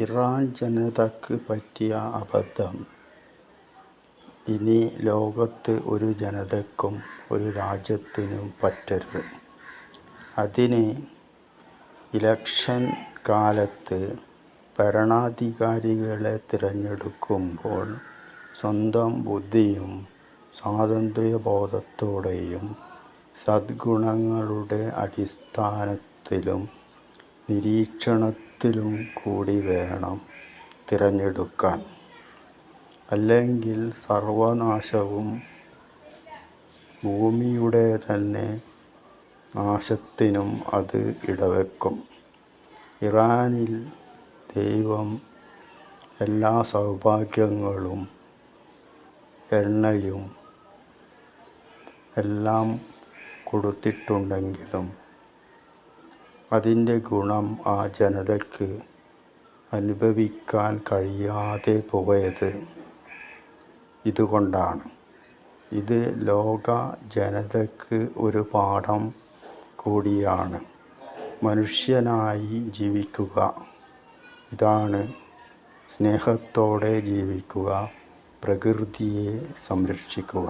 Iran ജനതയ്ക്ക് പറ്റിയ അബദ്ധം ഇനി ലോകത്ത് ഒരു ജനതയ്ക്കും ഒരു രാജ്യത്തിനും പറ്റരുത്. അതിന് ഇലക്ഷൻ കാലത്ത് ഭരണാധികാരികളെ തിരഞ്ഞെടുക്കുമ്പോൾ സ്വന്തം ബുദ്ധിയും സ്വാതന്ത്ര്യബോധത്തോടെയും സദ്ഗുണങ്ങളുടെ അടിസ്ഥാനത്തിലും നിരീക്ഷണത്തിലും കൂടി വേണം തിരഞ്ഞെടുക്കാൻ. അല്ലെങ്കിൽ സർവനാശവും ഭൂമിയുടെ തന്നെ നാശത്തിനും അത് ഇടവെക്കും. ഇറാനിൽ ദൈവം എല്ലാ സൗഭാഗ്യങ്ങളും എണ്ണയും എല്ലാം കൊടുത്തിട്ടുണ്ടെങ്കിലും അതിൻ്റെ ഗുണം ആ ജനതയ്ക്ക് അനുഭവിക്കാൻ കഴിയാതെ പോയത് ഇതുകൊണ്ടാണ്. ഇത് ലോക ജനതയ്ക്ക് ഒരു പാഠം കൂടിയാണ്. മനുഷ്യനായി ജീവിക്കുക, ഇതാണ് സ്നേഹത്തോടെ ജീവിക്കുക, പ്രകൃതിയെ സംരക്ഷിക്കുക.